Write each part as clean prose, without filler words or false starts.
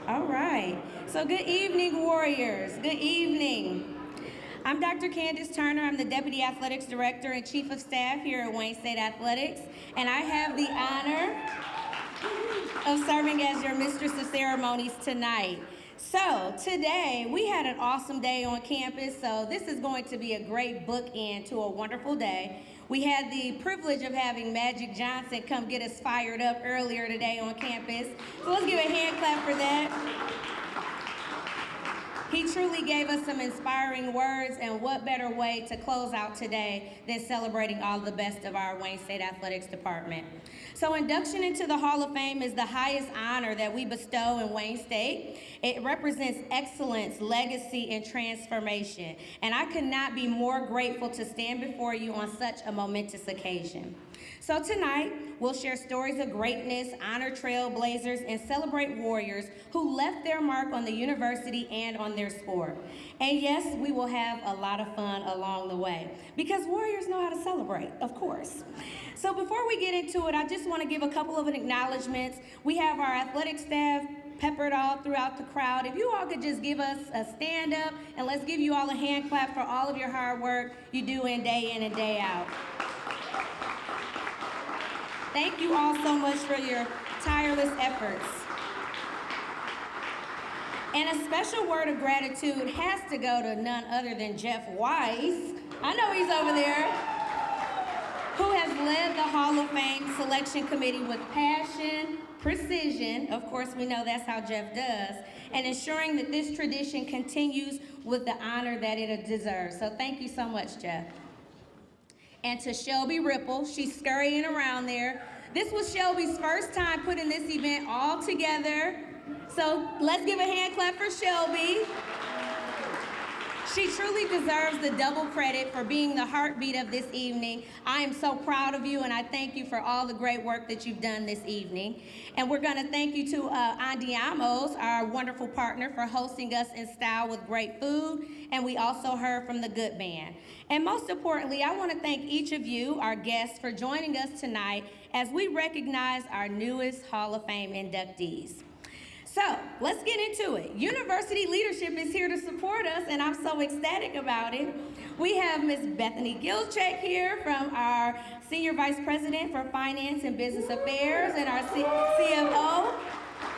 All right. So good evening, Warriors. Good evening. I'm Dr. Candace Turner. I'm the Deputy Athletics Director and Chief of Staff here at Wayne State Athletics, and I have the honor of serving as your Mistress of Ceremonies tonight. So today, we had an awesome day on campus, so this is going to be a great bookend to a wonderful day. We had the privilege of having Magic Johnson come get us fired up earlier today on campus. So let's give a hand clap for that. He truly gave us some inspiring words, and what better way to close out today than celebrating all the best of our Wayne State Athletics Department. So induction into the Hall of Fame is the highest honor that we bestow in Wayne State. It represents excellence, legacy, and transformation. And I could not be more grateful to stand before you on such a momentous occasion. So tonight, we'll share stories of greatness, honor trailblazers, and celebrate warriors who left their mark on the university and on their sport. And yes, we will have a lot of fun along the way, because warriors know how to celebrate, of course. So before we get into it, I just want to give a couple of acknowledgments. We have our athletic staff peppered all throughout the crowd. If you all could just give us a stand up, and let's give you all a hand clap for all of your hard work you do in and day out. Thank you all so much for your tireless efforts. And a special word of gratitude has to go to none other than Jeff Weiss. I know he's over there, who has led the Hall of Fame selection committee with passion, precision, of course we know that's how Jeff does, and ensuring that this tradition continues with the honor that it deserves. So thank you so much, Jeff. And to Shelby Ripple, she's scurrying around there. This was Shelby's first time putting this event all together. So let's give a hand clap for Shelby. She truly deserves the double credit for being the heartbeat of this evening. I am so proud of you, and I thank you for all the great work that you've done this evening. And we're going to thank you to Andiamos, our wonderful partner, for hosting us in style with great food. And we also heard from the Good Band. And most importantly, I want to thank each of you, our guests, for joining us tonight as we recognize our newest Hall of Fame inductees. So let's get into it. University leadership is here to support us, and I'm so ecstatic about it. We have Ms. Bethany Gilchek here from our Senior Vice President for Finance and Business Affairs and our CFO.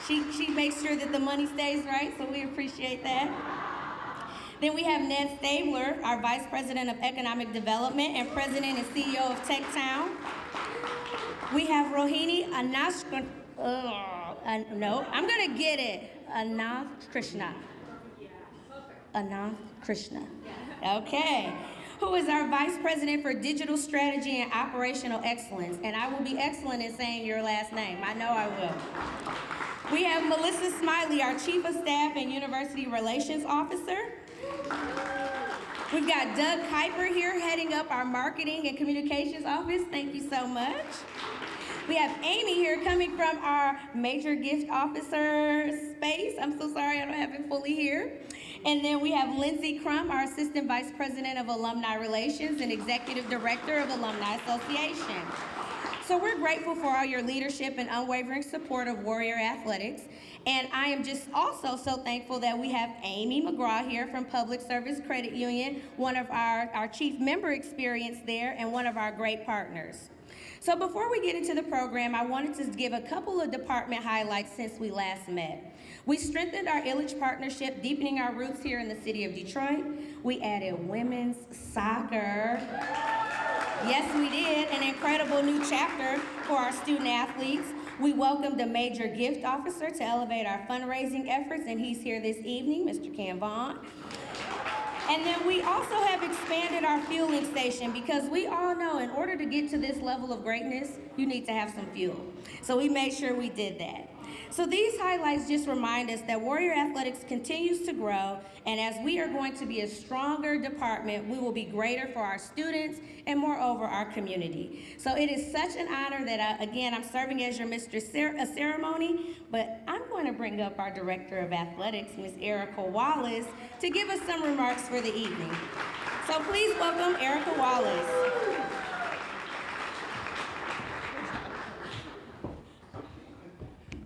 She makes sure that the money stays right, so we appreciate that. Then we have Ned Stabler, our Vice President of Economic Development and President and CEO of TechTown. We have Rohini Anashka. No, I'm gonna get it. Ananth Krishna. Ananth Krishna. Okay. Who is our Vice President for Digital Strategy and Operational Excellence. And I will be excellent in saying your last name. I know I will. We have Melissa Smiley, our Chief of Staff and University Relations Officer. We've got Doug Kuiper here heading up our Marketing and Communications Office. Thank you so much. We have Amy here coming from our Major Gift Officer space. I'm so sorry I don't have it fully here. And then we have Lindsay Crum, our Assistant Vice President of Alumni Relations and Executive Director of Alumni Association. So we're grateful for all your leadership and unwavering support of Warrior Athletics. And I am just also so thankful that we have Amy McGraw here from Public Service Credit Union, one of our chief member experience there and one of our great partners. So before we get into the program, I wanted to give a couple of department highlights since we last met. We strengthened our Illich partnership, deepening our roots here in the city of Detroit. We added women's soccer. Yes, we did, an incredible new chapter for our student athletes. We welcomed a major gift officer to elevate our fundraising efforts, and he's here this evening, Mr. Cam Vaughn. And then we also have expanded our fueling station, because we all know in order to get to this level of greatness, you need to have some fuel. So we made sure we did that. So these highlights just remind us that Warrior Athletics continues to grow, and as we are going to be a stronger department, we will be greater for our students and moreover our community. So it is such an honor that again, I'm serving as your Mistress of Ceremony, but I'm going to bring up our Director of Athletics, Ms. Erica Wallace, to give us some remarks for the evening. So please welcome Erica Wallace.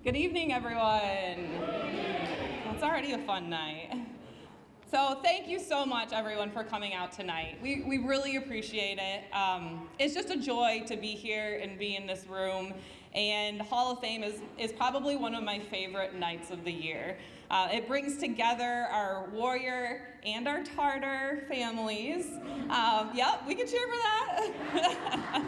Good evening, everyone. already a fun night. So thank you so much, everyone, for coming out tonight. We really appreciate it. It's just a joy to be here and be in this room. And Hall of Fame is probably one of my favorite nights of the year. It brings together our Warrior and our Tartar families. Yep, we can cheer for that.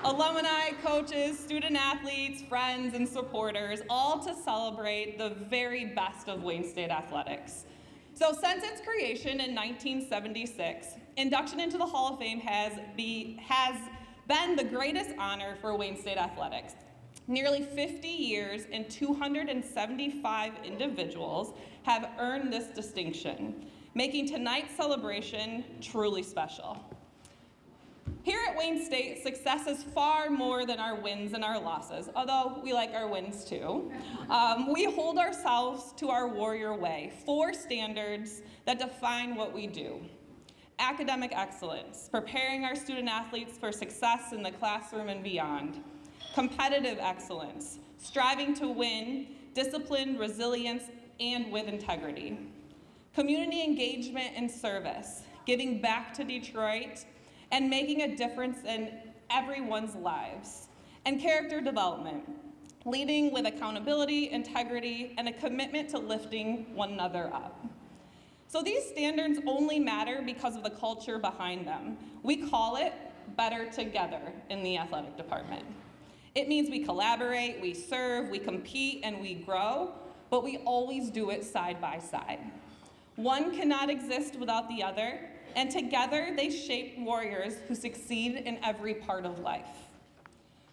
Alumni, coaches, student athletes, friends, and supporters, all to celebrate the very best of Wayne State athletics. So since its creation in 1976, induction into the Hall of Fame has been the greatest honor for Wayne State athletics. Nearly 50 years and 275 individuals have earned this distinction, making tonight's celebration truly special. Here at Wayne State, success is far more than our wins and our losses, although we like our wins too. We hold ourselves to our Warrior way, 4 standards that define what we do. Academic excellence, preparing our student athletes for success in the classroom and beyond. Competitive excellence, striving to win, discipline, resilience, and with integrity. Community engagement and service, giving back to Detroit, and making a difference in everyone's lives. And character development, leading with accountability, integrity, and a commitment to lifting one another up. So these standards only matter because of the culture behind them. We call it better together in the athletic department. It means we collaborate, we serve, we compete, and we grow, but we always do it side by side. One cannot exist without the other, and together they shape warriors who succeed in every part of life.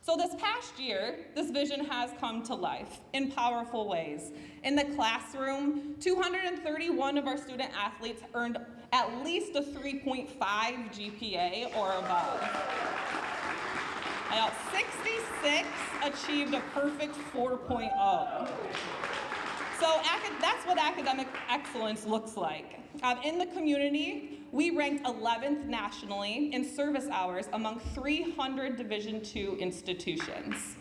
So this past year, this vision has come to life in powerful ways. In the classroom, 231 of our student athletes earned at least a 3.5 GPA or above. 66 achieved a perfect 4.0. So that's what academic excellence looks like. In the community, we ranked 11th nationally in service hours among 300 Division II institutions.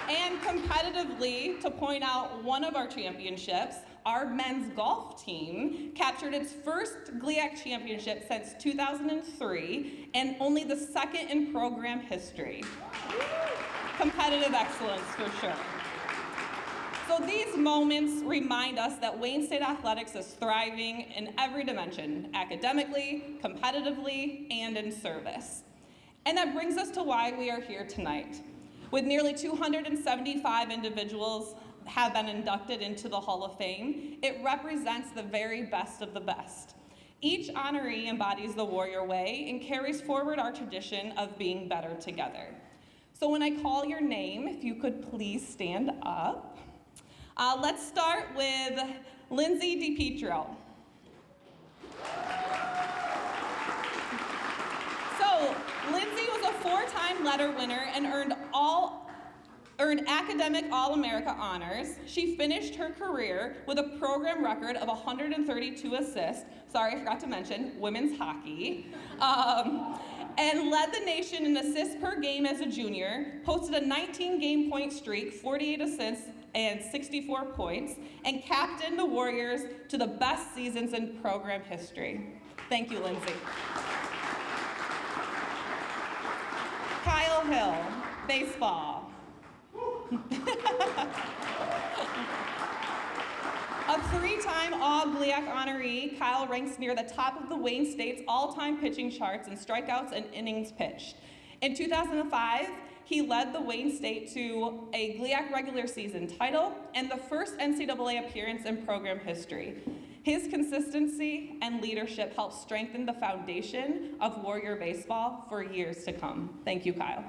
And competitively, to point out one of our championships, our men's golf team captured its first GLIAC championship since 2003 and only the second in program history. Competitive excellence for sure. So these moments remind us that Wayne State athletics is thriving in every dimension, academically, competitively, and in service. And that brings us to why we are here tonight. With nearly 275 individuals have been inducted into the Hall of Fame, it represents the very best of the best. Each honoree embodies the Warrior way and carries forward our tradition of being better together. So when I call your name, if you could please stand up. Let's start with Lindsay DiPietro. So Lindsay was a 4-time letter winner and earned academic All-America honors. She finished her career with a program record of 132 assists. Sorry, I forgot to mention women's hockey. And led the nation in assists per game as a junior, posted a 19-game point streak, 48 assists, and 64 points, and captained the Warriors to the best seasons in program history. Thank you, Lindsay. Kyle Hill, baseball. A 3-time All-GLIAC honoree, Kyle ranks near the top of the Wayne State's all-time pitching charts in strikeouts and innings pitched. In 2005, he led the Wayne State to a GLIAC regular season title and the first NCAA appearance in program history. His consistency and leadership helped strengthen the foundation of Warrior baseball for years to come. Thank you, Kyle.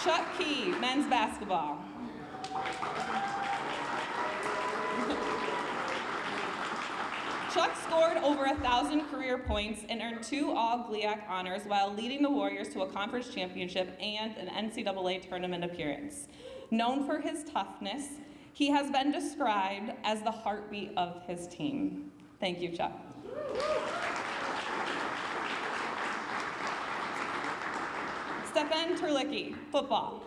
Chuck Key, men's basketball. Chuck scored over 1,000 career points and earned 2 All-GLIAC honors while leading the Warriors to a conference championship and an NCAA tournament appearance. Known for his toughness, he has been described as the heartbeat of his team. Thank you, Chuck. Stefan Terlicki, football.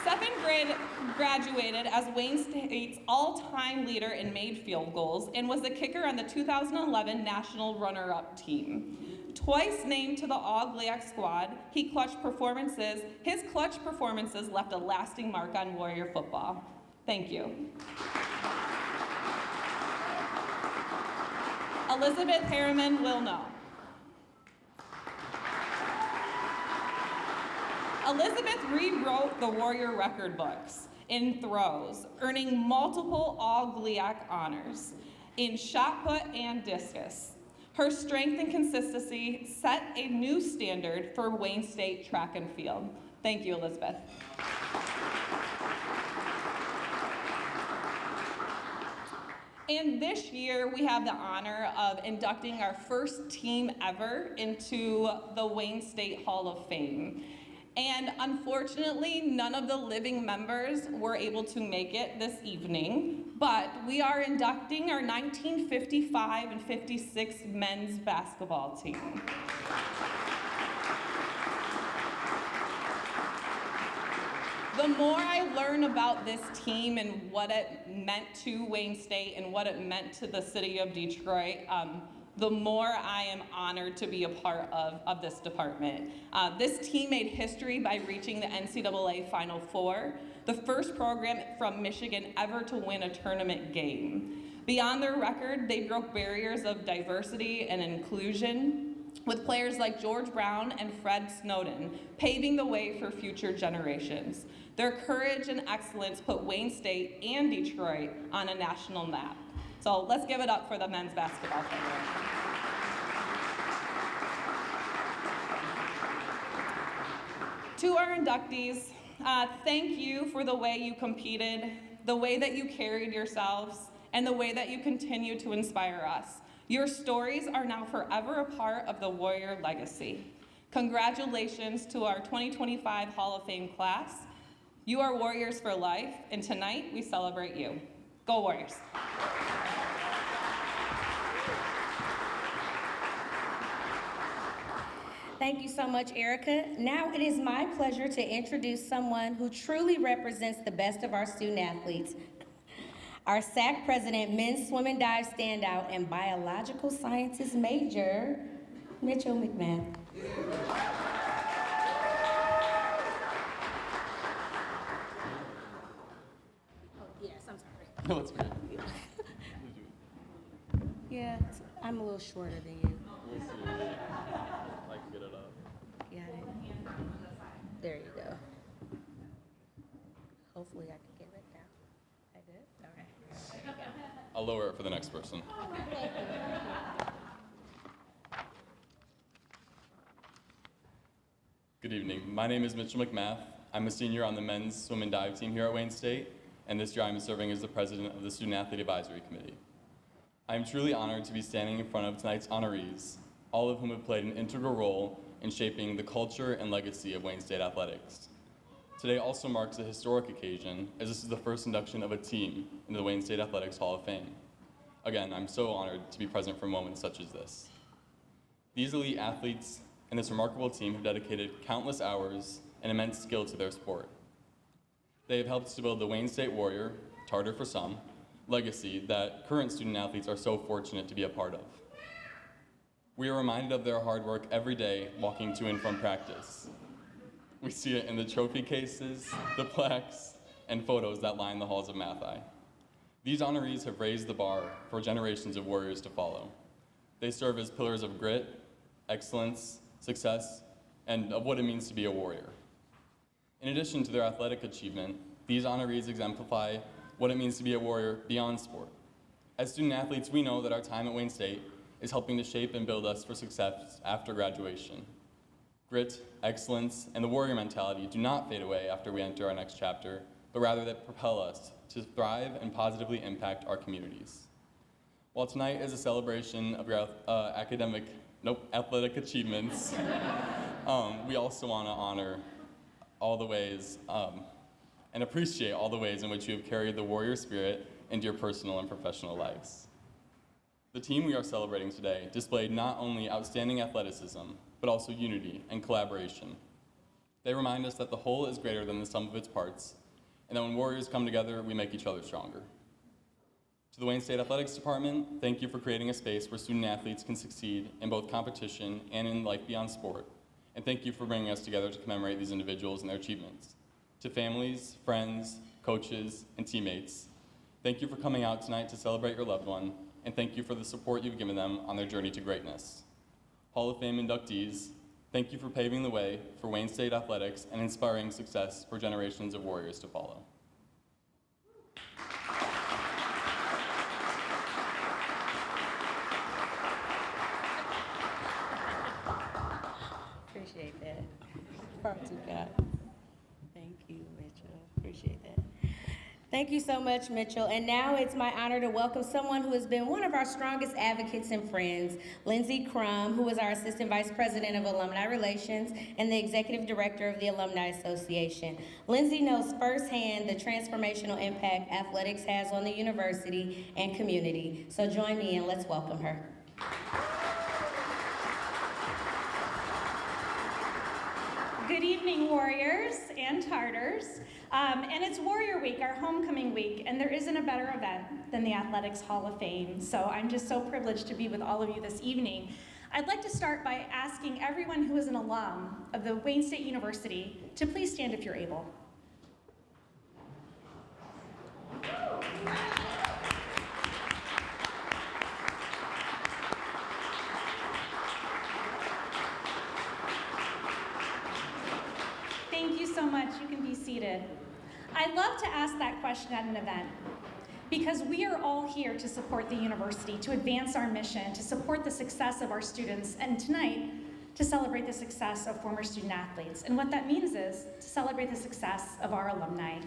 Seventh grade graduated as Wayne State's all-time leader in made field goals and was the kicker on the 2011 national runner-up team. Twice named to the All-GLIAC squad, his clutch performances left a lasting mark on Warrior football. Thank you. Elizabeth Harriman will know. Elizabeth rewrote the Warrior record books in throws, earning multiple All-GLIAC honors in shot put and discus. Her strength and consistency set a new standard for Wayne State track and field. Thank you, Elizabeth. And this year, we have the honor of inducting our first team ever into the Wayne State Hall of Fame. And unfortunately, none of the living members were able to make it this evening, but we are inducting our 1955 and 56 men's basketball team. The more I learn about this team and what it meant to Wayne State and what it meant to the city of Detroit, the more I am honored to be a part of this department. This team made history by reaching the NCAA Final Four, the first program from Michigan ever to win a tournament game. Beyond their record, they broke barriers of diversity and inclusion with players like George Brown and Fred Snowden, paving the way for future generations. Their courage and excellence put Wayne State and Detroit on a national map. So let's give it up for the men's basketball program. To our inductees, thank you for the way you competed, the way that you carried yourselves, and the way that you continue to inspire us. Your stories are now forever a part of the Warrior legacy. Congratulations to our 2025 Hall of Fame class. You are Warriors for life, and tonight we celebrate you. Go Warriors. Thank you so much, Erica. Now it is my pleasure to introduce someone who truly represents the best of our student athletes. Our SAC president, men's swim and dive standout, and biological sciences major, Mitchell McMahon. Oh, yes, I'm sorry. No, it's great. Yeah, I'm a little shorter than you. We'll see. I can get it up. Got it. There you go. Hopefully I can get it down. I good? Okay. I'll lower it for the next person. Good evening. My name is Mitchell McMath. I'm a senior on the men's swim and dive team here at Wayne State, and this year I'm serving as the president of the Student Athlete Advisory Committee. I am truly honored to be standing in front of tonight's honorees, all of whom have played an integral role in shaping the culture and legacy of Wayne State athletics. Today also marks a historic occasion, as this is the first induction of a team into the Wayne State Athletics Hall of Fame. Again, I'm so honored to be present for moments such as this. These elite athletes and this remarkable team have dedicated countless hours and immense skill to their sport. They have helped to build the Wayne State Warrior, Tartar for some, legacy that current student athletes are so fortunate to be a part of. We are reminded of their hard work every day walking to and from practice. We see it in the trophy cases, the plaques, and photos that line the halls of Mathi. These honorees have raised the bar for generations of Warriors to follow. They serve as pillars of grit, excellence, success, and of what it means to be a Warrior. In addition to their athletic achievement, these honorees exemplify what it means to be a Warrior beyond sport. As student athletes, we know that our time at Wayne State is helping to shape and build us for success after graduation. Grit, excellence, and the Warrior mentality do not fade away after we enter our next chapter, but rather that propel us to thrive and positively impact our communities. While tonight is a celebration of your athletic achievements, we also want to honor all the ways and appreciate all the ways in which you have carried the Warrior spirit into your personal and professional lives. The team we are celebrating today displayed not only outstanding athleticism, but also unity and collaboration. They remind us that the whole is greater than the sum of its parts, and that when Warriors come together, we make each other stronger. To the Wayne State Athletics Department, thank you for creating a space where student athletes can succeed in both competition and in life beyond sport. And thank you for bringing us together to commemorate these individuals and their achievements. To families, friends, coaches, and teammates, thank you for coming out tonight to celebrate your loved one, and thank you for the support you've given them on their journey to greatness. Hall of Fame inductees, thank you for paving the way for Wayne State athletics and inspiring success for generations of Warriors to follow. Appreciate that. Far too God. Thank you, Mitchell. Appreciate that. Thank you so much, Mitchell. And now it's my honor to welcome someone who has been one of our strongest advocates and friends, Lindsay Crum, who is our Assistant Vice President of Alumni Relations and the Executive Director of the Alumni Association. Lindsay knows firsthand the transformational impact athletics has on the university and community. So join me and let's welcome her. Good evening, Warriors and Tartars. And it's Warrior Week, our homecoming week, and there isn't a better event than the Athletics Hall of Fame. So I'm just so privileged to be with all of you this evening. I'd like to start by asking everyone who is an alum of the Wayne State University to please stand if you're able. Thank you so much. You can be seated. I love to ask that question at an event because we are all here to support the university, to advance our mission, to support the success of our students, and tonight, to celebrate the success of former student athletes. And what that means is to celebrate the success of our alumni.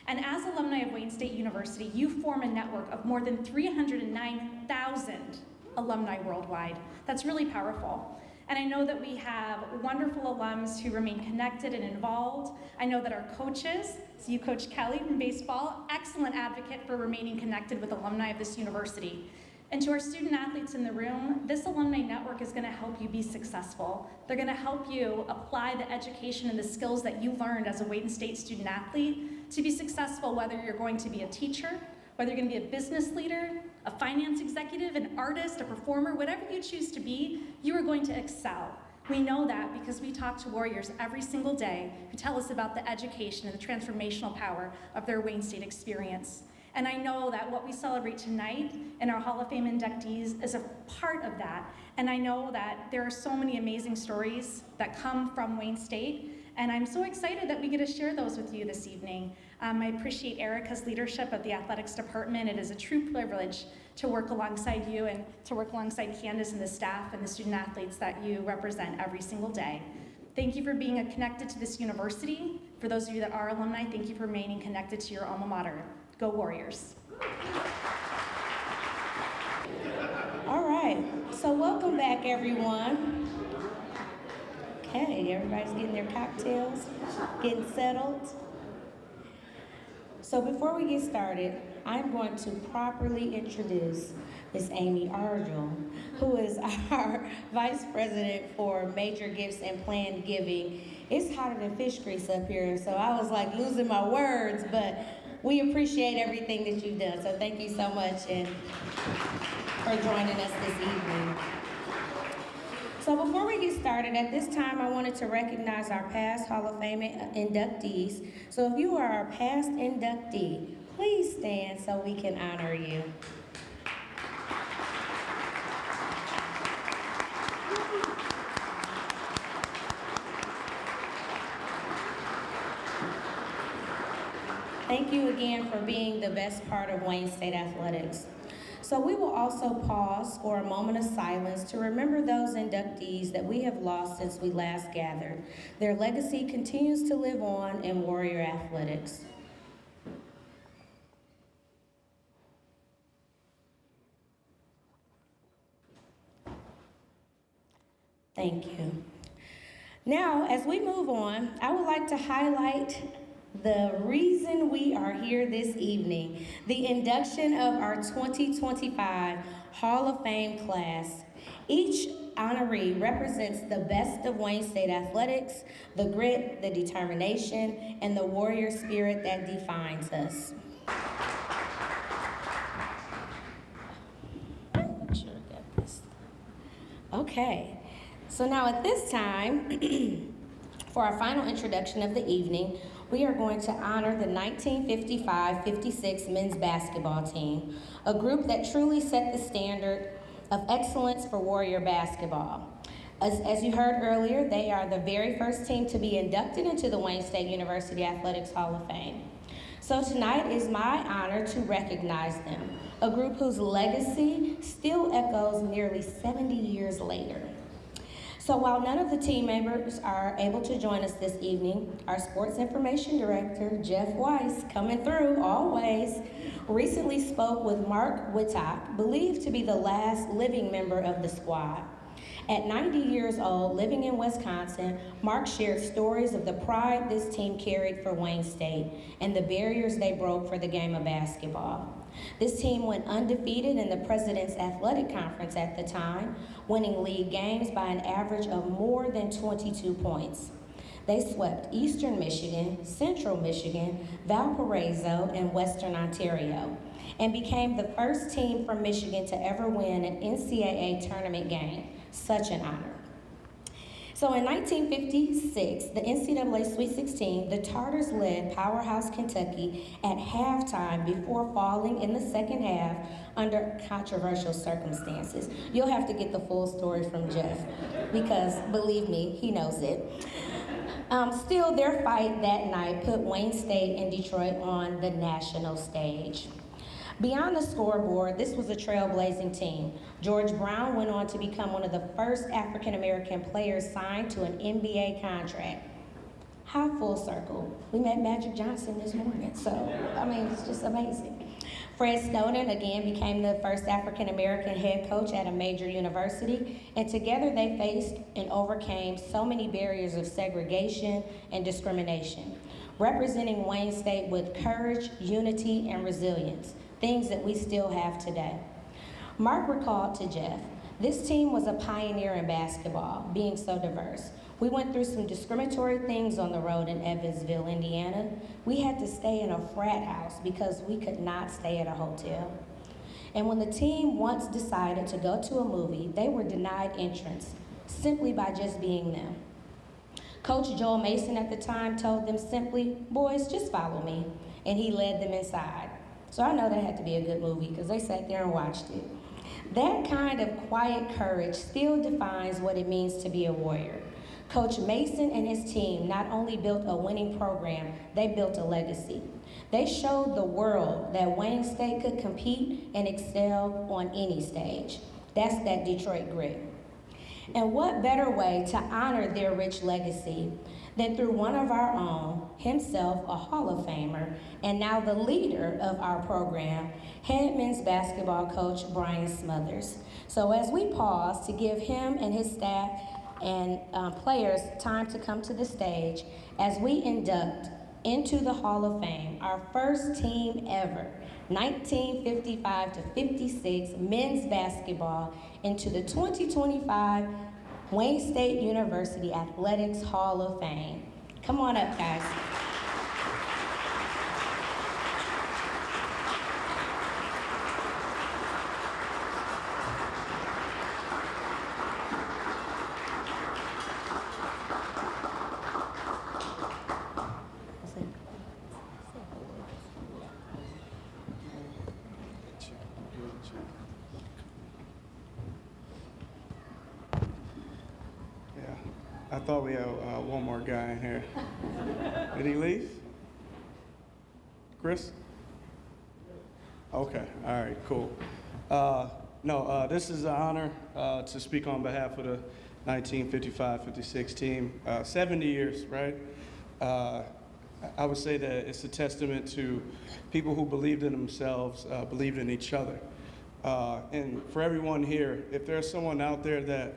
And as alumni of Wayne State University, you form a network of more than 309,000 alumni worldwide. That's really powerful. And I know that we have wonderful alums who remain connected and involved. I know that our coaches, so you Coach Kelly from baseball, excellent advocate for remaining connected with alumni of this university. And to our student athletes in the room, this alumni network is gonna help you be successful. They're gonna help you apply the education and the skills that you learned as a Wayne State student athlete to be successful, whether you're going to be a teacher, whether you're gonna be a business leader, a finance executive, an artist, a performer, whatever you choose to be, you are going to excel. We know that because we talk to Warriors every single day who tell us about the education and the transformational power of their Wayne State experience. And I know that what we celebrate tonight in our Hall of Fame inductees is a part of that. And I know that there are so many amazing stories that come from Wayne State. And I'm so excited that we get to share those with you this evening. I appreciate Erica's leadership of the athletics department. It is a true privilege to work alongside you and to work alongside Candace and the staff and the student athletes that you represent every single day. Thank you for being connected to this university. For those of you that are alumni, thank you for remaining connected to your alma mater. Go Warriors. All right, so welcome back, everyone. Okay, everybody's getting their cocktails, getting settled. So before we get started, I'm going to properly introduce Ms. Amy Argel, who is our Vice President for Major Gifts and Planned Giving. It's hotter than fish grease up here, so I was like losing my words, but we appreciate everything that you've done. So thank you so much and for joining us this evening. So before we get started, at this time, I wanted to recognize our past Hall of Fame inductees. So if you are our past inductee, please stand so we can honor you. Thank you again for being the best part of Wayne State Athletics. So we will also pause for a moment of silence to remember those inductees that we have lost since we last gathered. Their legacy continues to live on in Warrior Athletics. Thank you. Now, as we move on, I would like to highlight the reason we are here this evening, the induction of our 2025 Hall of Fame class. Each honoree represents the best of Wayne State athletics, the grit, the determination, and the warrior spirit that defines us. Okay, so now at this time, for our final introduction of the evening, we are going to honor the 1955-56 men's basketball team, a group that truly set the standard of excellence for Warrior basketball. As you heard earlier, they are the very first team to be inducted into the Wayne State University Athletics Hall of Fame. So tonight is my honor to recognize them, a group whose legacy still echoes nearly 70 years later. So while none of the team members are able to join us this evening, our sports information director, Jeff Weiss, coming through always, recently spoke with Mark Whittock, believed to be the last living member of the squad. At 90 years old, living in Wisconsin, Mark shared stories of the pride this team carried for Wayne State and the barriers they broke for the game of basketball. This team went undefeated in the President's Athletic Conference at the time, winning league games by an average of more than 22 points. They swept Eastern Michigan, Central Michigan, Valparaiso, and Western Ontario, and became the first team from Michigan to ever win an NCAA tournament game. Such an honor. So in 1956, the NCAA Sweet 16, the Tartars led powerhouse Kentucky at halftime before falling in the second half under controversial circumstances. You'll have to get the full story from Jeff because, believe me, he knows it. Still, their fight that night put Wayne State and Detroit on the national stage. Beyond the scoreboard, this was a trailblazing team. George Brown went on to become one of the first African-American players signed to an NBA contract. How full circle. We met Magic Johnson this morning, so, I mean, it's just amazing. Fred Snowden again became the first African-American head coach at a major university, and together they faced and overcame so many barriers of segregation and discrimination, representing Wayne State with courage, unity, and resilience, things that we still have today. Mark recalled to Jeff, this team was a pioneer in basketball, being so diverse. We went through some discriminatory things on the road in Evansville, Indiana. We had to stay in a frat house because we could not stay at a hotel. And when the team once decided to go to a movie, they were denied entrance simply by just being them. Coach Joel Mason at the time told them simply, boys, just follow me. And he led them inside. So I know that had to be a good movie because they sat there and watched it. That kind of quiet courage still defines what it means to be a warrior. Coach Mason and his team not only built a winning program, they built a legacy. They showed the world that Wayne State could compete and excel on any stage. That's that Detroit grit. And what better way to honor their rich legacy than through one of our own, himself a Hall of Famer, and now the leader of our program, head men's basketball coach Brian Smothers. So as we pause to give him and his staff and players time to come to the stage, as we induct into the Hall of Fame our first team ever, 1955 to 56 men's basketball, into the 2025 Wayne State University Athletics Hall of Fame. Come on up, guys. I thought we had one more guy in here. Did he leave? Chris? Okay, all right, cool. This is an honor to speak on behalf of the 1955-56 team. 70 years, right? I would say that it's a testament to people who believed in themselves, believed in each other. And for everyone here, if there's someone out there that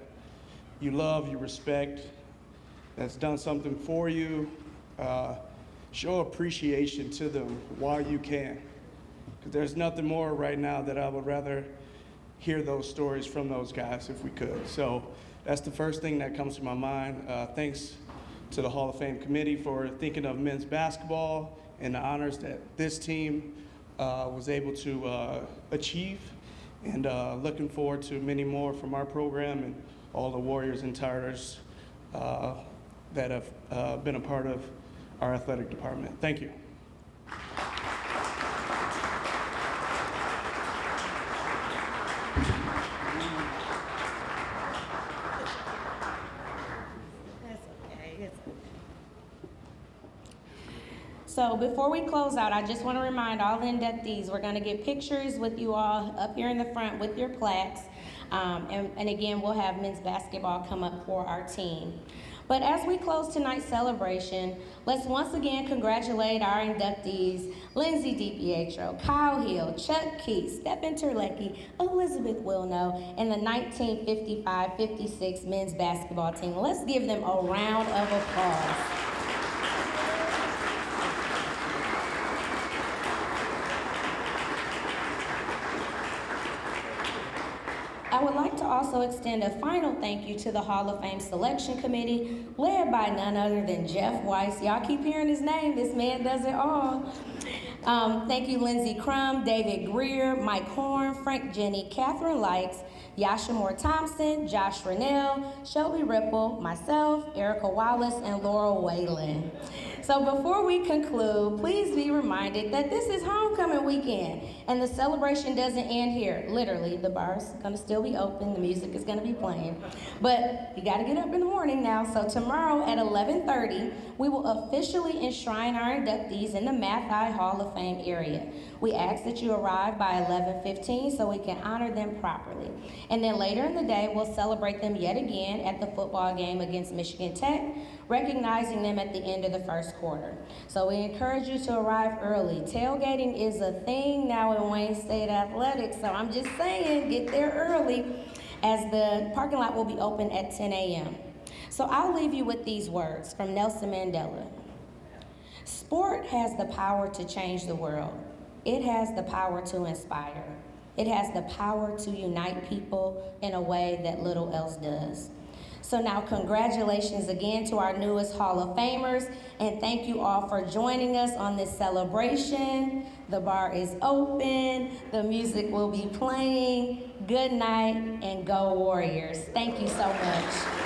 you love, you respect, that's done something for you, show appreciation to them while you can. Because there's nothing more right now that I would rather hear those stories from those guys if we could. So That's the first thing that comes to my mind. Thanks to the Hall of Fame committee for thinking of men's basketball and the honors that this team was able to achieve. And looking forward to many more from our program and all the Warriors and Tigers that have been a part of our athletic department. Thank you. So before we close out, I just want to remind all the inductees, we're going to get pictures with you all up here in the front with your plaques. And again, we'll have men's basketball come up for our team. But as we close tonight's celebration, let's once again congratulate our inductees, Lindsay DiPietro, Kyle Hill, Chuck Keith, Stephen Terlecki, Elizabeth Wilno, and the 1955-56 men's basketball team. Let's give them a round of applause. I would like to also extend a final thank you to the Hall of Fame Selection Committee, led by none other than Jeff Weiss. Y'all keep hearing his name. This man does it all. Thank you, Lindsey Crum, David Greer, Mike Horn, Frank Jenny, Catherine Likes, Yasha Moore Thompson, Josh Rennell, Shelby Ripple, myself, Erica Wallace, and Laurel Whalen. So before we conclude, please be reminded that this is homecoming weekend, and the celebration doesn't end here. Literally, the bar's gonna still be open, the music is gonna be playing, but you gotta get up in the morning now. So tomorrow at 11:30, we will officially enshrine our inductees in the Math Eye Hall of Fame area. We ask that you arrive by 11:15 so we can honor them properly. And then later in the day, we'll celebrate them yet again at the football game against Michigan Tech, recognizing them at the end of the first quarter. So we encourage you to arrive early. Tailgating is a thing now in Wayne State Athletics, so I'm just saying, get there early, as the parking lot will be open at 10 a.m. So I'll leave you with these words from Nelson Mandela. Sport has the power to change the world. It has the power to inspire. It has the power to unite people in a way that little else does. So now congratulations again to our newest Hall of Famers, and thank you all for joining us on this celebration. The bar is open, the music will be playing. Good night and go Warriors. Thank you so much.